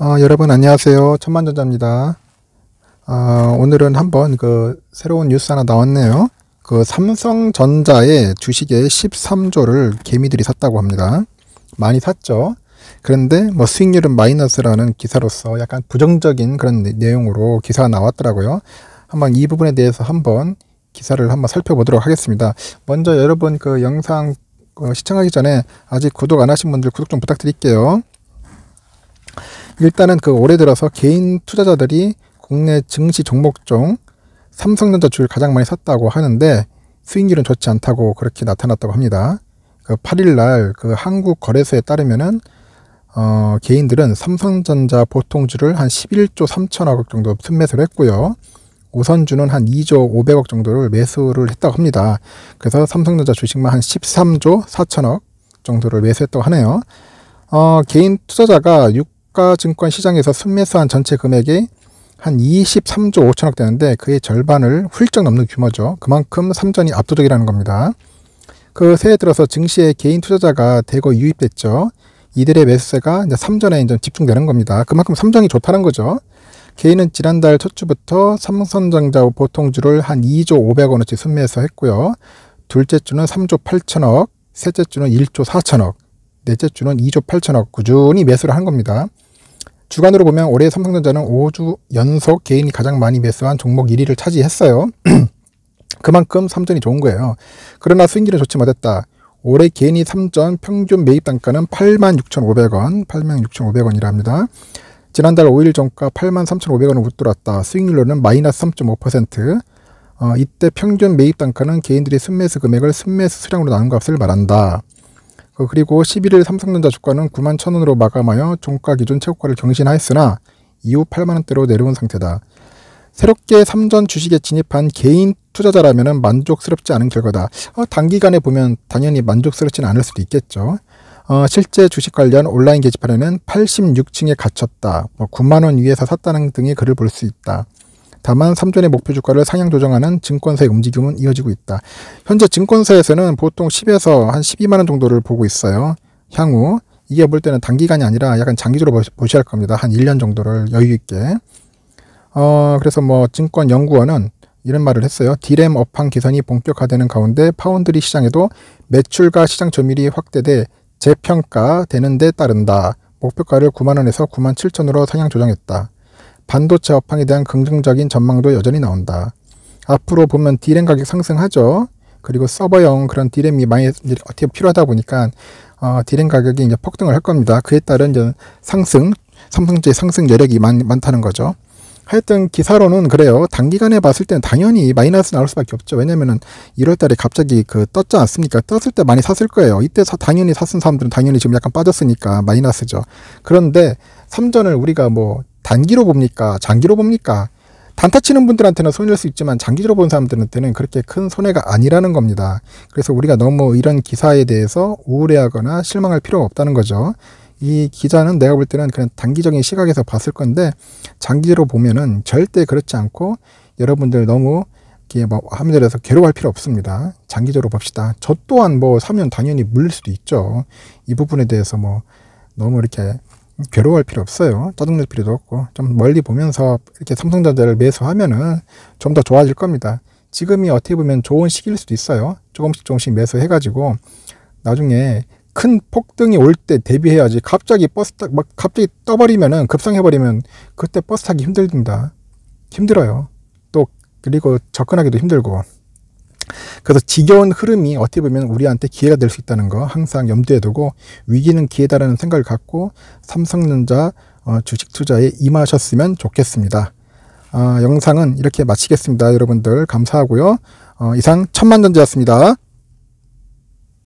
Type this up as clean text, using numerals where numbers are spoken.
여러분 안녕하세요. 천만전자입니다. 오늘은 한번 새로운 뉴스 하나 나왔네요. 삼성전자의 주식의 13조를 개미들이 샀다고 합니다. 많이 샀죠. 그런데 수익률은 마이너스라는 기사로서 약간 부정적인 그런 내용으로 기사가 나왔더라고요. 한번 이 부분에 대해서 한번 기사를 한번 살펴보도록 하겠습니다. 먼저 여러분 영상 시청하기 전에 아직 구독 안 하신 분들 구독 좀 부탁드릴게요. 일단은 올해 들어서 개인 투자자들이 국내 증시 종목 중 삼성전자 주를 가장 많이 샀다고 하는데 수익률은 좋지 않다고 그렇게 나타났다고 합니다. 8일날 한국거래소에 따르면은 개인들은 삼성전자 보통주를 한 11조 3천억 정도 순매수를 했고요. 우선주는 한 2조 500억 정도를 매수를 했다고 합니다. 그래서 삼성전자 주식만 한 13조 4천억 정도를 매수했다고 하네요. 개인 투자자가 유가증권 시장에서 순매수한 전체 금액이 한 23조 5천억 되는데 그의 절반을 훌쩍 넘는 규모죠. 그만큼 삼전이 압도적이라는 겁니다. 새해 들어서 증시에 개인 투자자가 대거 유입됐죠. 이들의 매수세가 이제 삼전에 이제 집중되는 겁니다. 그만큼 삼전이 좋다는 거죠. 개인은 지난달 첫 주부터 삼성전자 보통주를 한 2조 500원어치 순매수했고요. 둘째 주는 3조 8천억, 셋째 주는 1조 4천억, 넷째 주는 2조 8천억 꾸준히 매수를 한 겁니다. 주간으로 보면 올해 삼성전자는 5주 연속 개인이 가장 많이 매수한 종목 1위를 차지했어요. 그만큼 삼전이 좋은 거예요. 그러나 수익률은 좋지 못했다. 올해 개인이 삼전 평균 매입 단가는 86,500원, 86,500원이라 합니다. 지난달 5일 종가 83,500원을 웃돌았다. 수익률로는 마이너스 3.5%. 이때 평균 매입 단가는 개인들이 순매수 금액을 순매수 수량으로 나눈 값을 말한다. 그리고 11일 삼성전자 주가는 91,000원으로 마감하여 종가 기준 최고가를 경신하였으나 이후 8만원대로 내려온 상태다. 새롭게 삼전 주식에 진입한 개인 투자자라면 만족스럽지 않은 결과다. 단기간에 보면 당연히 만족스럽지는 않을 수도 있겠죠. 실제 주식 관련 온라인 게시판에는 86층에 갇혔다, 9만원 위에서 샀다는 등의 글을 볼 수 있다. 다만 삼전의 목표 주가를 상향 조정하는 증권사의 움직임은 이어지고 있다. 현재 증권사에서는 보통 10에서 한 12만원 정도를 보고 있어요. 향후 이게 볼 때는 단기간이 아니라 약간 장기적으로 보셔야 할 겁니다. 한 1년 정도를 여유 있게. 그래서 증권연구원은 이런 말을 했어요. 디램 업황 개선이 본격화되는 가운데 파운드리 시장에도 매출과 시장 점유율이 확대돼 재평가되는 데 따른다. 목표가를 9만원에서 97,000원으로 상향 조정했다. 반도체 업황에 대한 긍정적인 전망도 여전히 나온다. 앞으로 보면 디램 가격 상승하죠. 그리고 서버용 그런 디램이 많이 어떻게 필요하다 보니까 디램 가격이 이제 폭등을 할 겁니다. 그에 따른 이제 삼성전자의 상승 여력이 많다는 거죠. 하여튼 기사로는 그래요. 단기간에 봤을 때는 당연히 마이너스 나올 수밖에 없죠. 왜냐면은 1월달에 갑자기 떴지 않습니까? 떴을 때 많이 샀을 거예요. 이때 당연히 샀은 사람들은 당연히 지금 약간 빠졌으니까 마이너스죠. 그런데 삼전을 우리가 단기로 봅니까? 장기로 봅니까? 단타 치는 분들한테는 손해일 수 있지만 장기적으로 본 사람들한테는 그렇게 큰 손해가 아니라는 겁니다. 그래서 우리가 너무 이런 기사에 대해서 우울해하거나 실망할 필요가 없다는 거죠. 이 기자는 내가 볼 때는 그냥 단기적인 시각에서 봤을 건데 장기적으로 보면은 절대 그렇지 않고 여러분들 너무 이렇게 함정에서 괴로워할 필요 없습니다. 장기적으로 봅시다. 저 또한 사면 당연히 물릴 수도 있죠. 이 부분에 대해서 너무 이렇게 괴로워할 필요 없어요. 짜증낼 필요도 없고 좀 멀리 보면서 이렇게 삼성전자를 매수하면은 좀 더 좋아질 겁니다. 지금이 어떻게 보면 좋은 시기일 수도 있어요. 조금씩 매수해가지고 나중에 큰 폭등이 올 때 대비해야지. 갑자기 갑자기 떠버리면은 급상해버리면 그때 버스 타기 힘듭니다. 힘들어요. 또 그리고 접근하기도 힘들고. 그래서 지겨운 흐름이 어떻게 보면 우리한테 기회가 될 수 있다는 거 항상 염두에 두고 위기는 기회다라는 생각을 갖고 삼성전자 주식 투자에 임하셨으면 좋겠습니다. 영상은 이렇게 마치겠습니다. 여러분들 감사하고요. 이상 천만전자였습니다.